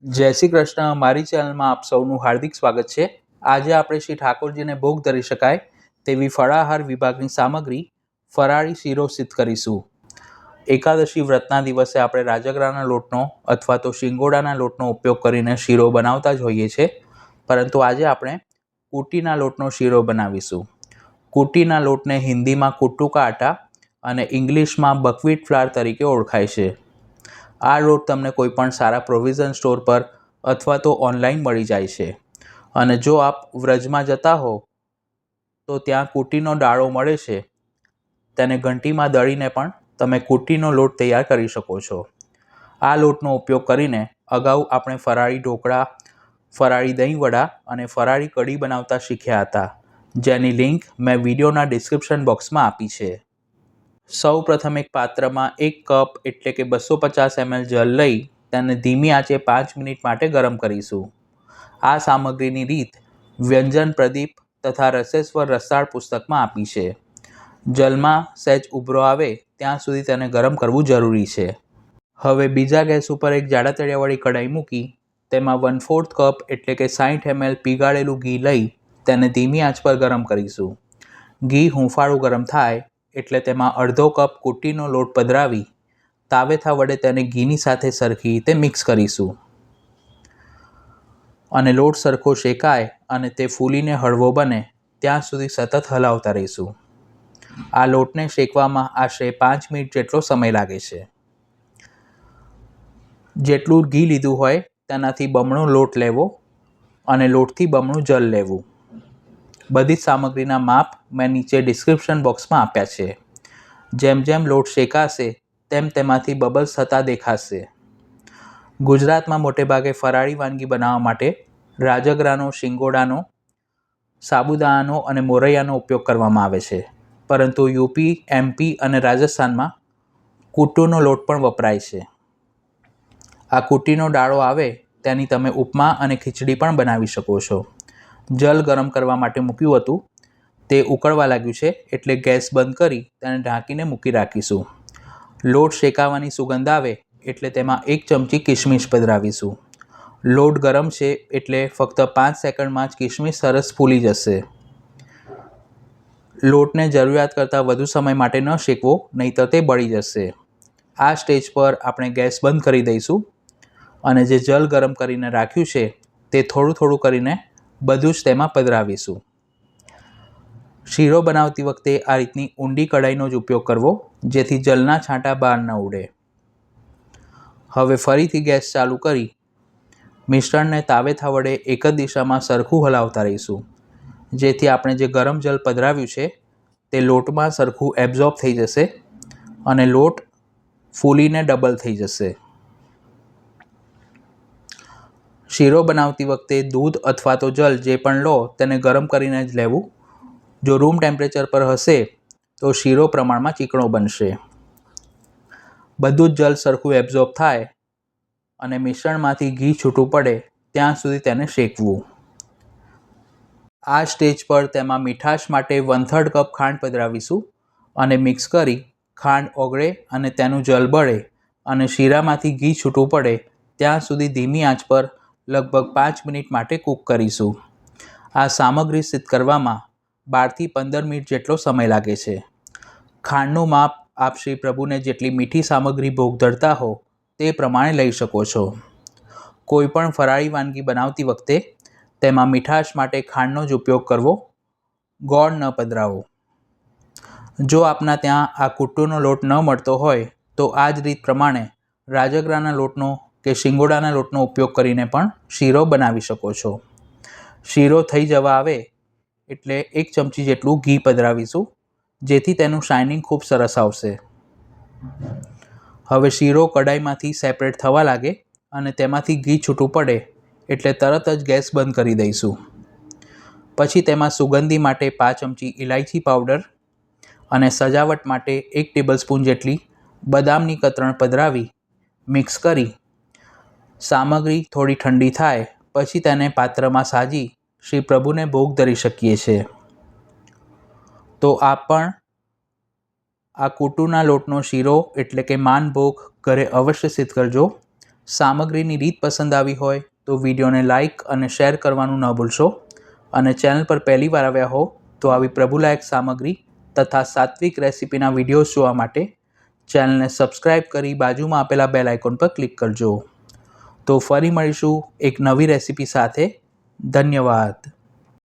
જય શ્રી કૃષ્ણ. મારી ચેનલમાં આપ સૌનું હાર્દિક સ્વાગત છે. આજે આપણે શ્રી ઠાકોરજીને ભોગ ધરી શકાય તેવી ફળાહાર વિભાગની સામગ્રી ફરાળી શીરો સિદ્ધ કરીશું. એકાદશી વ્રતના દિવસે આપણે રાજગરાના લોટનો અથવા તો શિંગોડાના લોટનો ઉપયોગ કરીને શીરો બનાવતા જ હોઈએ છીએ, પરંતુ આજે આપણે કુટીના લોટનો શીરો બનાવીશું. કુટીના લોટને હિન્દીમાં કુટ્ટુ કા આટા અને ઇંગ્લિશમાં બકવીટ ફ્લાર તરીકે ઓળખાય છે. આ લોટ તમને કોઈ પણ સારા પ્રોવિઝન સ્ટોર પર અથવા તો ઓનલાઈન મળી જાય છે. અને જો આપ વ્રજમાં જતા હો તો ત્યાં કુટીનો ડાળો મળે છે, તેને ઘંટીમાં દળીને પણ તમે કુટીનો લોટ તૈયાર કરી શકો છો. આ લોટનો ઉપયોગ કરીને અગાઉ આપણે ફરાળી ઢોકળા, ફરાળી દહીંવડા અને ફરાળી કઢી બનાવતા શીખ્યા હતા, જેની લિંક મેં વિડીયોના ડિસ્ક્રિપ્શન બોક્સમાં આપી છે. સૌ પ્રથમ એક પાત્રમાં 1 કપ એટલે કે 250 ml જળ લઈ તેને ધીમી આંચે 5 મિનિટ માટે ગરમ કરીશું. આ સામગ્રીની રીત વ્યંજન પ્રદીપ તથા રસેશ્વર રસાળ પુસ્તકમાં આપી છે. જલમાં સહેજ ઉભરો આવે ત્યાં સુધી તેને ગરમ કરવું જરૂરી છે. હવે બીજા ગેસ ઉપર એક જાડા તળિયાવાળી કઢાઈ મૂકી તેમાં 1/4 કપ એટલે કે 60 ml પીગાળેલું ઘી લઈ તેને ધીમી આંચ પર ગરમ કરીશું. ઘી હૂંફાળું ગરમ થાય એટલે તેમાં અડધો કપ કુટીનો લોટ પધરાવી તાવેથા વડે તેને ઘીની સાથે સરખી રીતે મિક્સ કરીશું અને લોટ સરખો શેકાય અને તે ફૂલીને હળવો બને ત્યાં સુધી સતત હલાવતા રહીશું. આ લોટને શેકવામાં આશરે 5 મિનિટ જેટલો સમય લાગે છે. જેટલું ઘી લીધું હોય તેનાથી બમણો લોટ લેવો અને લોટથી બમણું જળ લેવું. બધી જ સામગ્રીના માપ મેં નીચે ડિસ્ક્રિપ્શન બોક્સમાં આપ્યા છે. જેમ જેમ લોટ શેકાશે તેમ તેમાંથી બબલ્સ થતા દેખાશે. ગુજરાતમાં મોટેભાગે ફરાળી વાનગી બનાવવા માટે રાજગરાનો, શિંગોડાનો, સાબુદાણાનો અને મોરૈયાનો ઉપયોગ કરવામાં આવે છે, પરંતુ યુપી, એમપી અને રાજસ્થાનમાં કુટ્ટુનો લોટ પણ વપરાય છે. આ કુટીનો ડાળો આવે તેની તમે ઉપમા અને ખીચડી પણ બનાવી શકો છો. જલ ગરમ કરવા માટે મૂક્યું હતું, તે ઉકળવા લાગ્યું છે એટલે ગેસ બંધ કરી તેને ઢાંકીને મૂકી રાખીશું. લોટ શેકાવાની સુગંધ આવે એટલે તેમાં 1 ચમચી કિશમિશ પધરાવીશું. લોટ ગરમ છે એટલે ફક્ત 5 સેકન્ડમાં જ કિશમિશ સરસ ફૂલી જશે. લોટને જરૂરિયાત કરતાં વધુ સમય માટે ન શેકવો, નહીંતર તે બળી જશે. આ સ્ટેજ પર આપણે ગેસ બંધ કરી દઈશું અને જે જલ ગરમ કરીને રાખ્યું છે તે થોડું થોડું કરીને બધું જ તેમાં પધરાવીશું. શીરો બનાવતી વખતે આ રીતની ઊંડી કઢાઈનો જ ઉપયોગ કરવો, જેથી જલના છાંટા બહાર ન ઉડે. હવે ફરીથી ગેસ ચાલુ કરી મિશ્રણને તાવેથા વડે એક જ દિશામાં સરખું હલાવતા રહીશું, જેથી આપણે જે ગરમ જલ પધરાવ્યું છે તે લોટમાં સરખું એબ્ઝોર્બ થઈ જશે અને લોટ ફૂલીને ડબલ થઈ જશે. શીરો બનાવતી વખતે દૂધ અથવા તો જલ જે પણ લો તેને ગરમ કરીને જ લેવું. જો રૂમ ટેમ્પરેચર પર હશે તો શીરો પ્રમાણમાં ચીકણો બનશે. બધું જ જલ સરખું એબ્ઝોર્બ થાય અને મિશ્રણમાંથી ઘી છૂટું પડે ત્યાં સુધી તેને શેકવું. આ સ્ટેજ પર તેમાં મીઠાશ માટે 1/3 કપ ખાંડ પધરાવીશું અને મિક્સ કરી ખાંડ ઓગળે અને તેનું જલ બળે અને શીરામાંથી ઘી છૂટું પડે ત્યાં સુધી ધીમી આંચ પર લગભગ 5 મિનિટ માટે કૂક કરીશું. આ સામગ્રી સિદ્ધ કરવામાં 12 થી 15 મિનિટ જેટલો સમય લાગે છે. ખાંડનું માપ આપ શ્રી પ્રભુને જેટલી મીઠી સામગ્રી ભોગ ધરતા હો તે પ્રમાણે લઈ શકો છો. કોઈ પણ ફરાળી વાનગી બનાવતી વખતે તેમાં મીઠાશ માટે ખાંડનો જ ઉપયોગ કરવો, ગોળ ન પધરાવો. જો આપના ત્યાં આ કુટ્ટુનો લોટ ન મળતો હોય તો આ જ રીત પ્રમાણે રાજગરાના લોટનો કે શિંગોડાના લોટનો ઉપયોગ કરીને પણ શીરો બનાવી શકો છો. શીરો થઈ જવા આવે એટલે 1 ચમચી જેટલું ઘી પધરાવીશું, જેથી તેનું શાઇનિંગ ખૂબ સરસ આવશે. હવે શીરો કઢાઈમાંથી સેપરેટ થવા લાગે અને તેમાંથી ઘી છૂટું પડે એટલે તરત જ ગેસ બંધ કરી દઈશું. પછી તેમાં સુગંધી માટે 5 ચમચી ઇલાયચી પાવડર અને સજાવટ માટે 1 ટેબલસ્પૂન જેટલી બદામની કતરણ પધરાવી મિક્સ કરી સામગ્રી થોડી ઠંડી થાય પછી તેને પાત્રમાં સાજી શ્રી પ્રભુને ભોગ ધરી શકીએ છીએ. તો આપ પણ આ કુટ્ટુના લોટનો શીરો એટલે કે માનભોગ ઘરે અવશ્ય સિદ્ધ કરજો. સામગ્રીની રીત પસંદ આવી હોય તો વિડીયોને લાઇક અને શેર કરવાનું ન ભૂલશો અને ચેનલ પર પહેલી વાર આવ્યા હો તો આવી પ્રભુલાયક સામગ્રી તથા સાત્વિક રેસિપીના વિડીયોઝ જોવા માટે ચેનલને સબસ્ક્રાઈબ કરી બાજુમાં આપેલા બેલ આઇકોન પર ક્લિક કરજો. તો ફરી મળીશું એક નવી રેસિપી સાથે. ધન્યવાદ.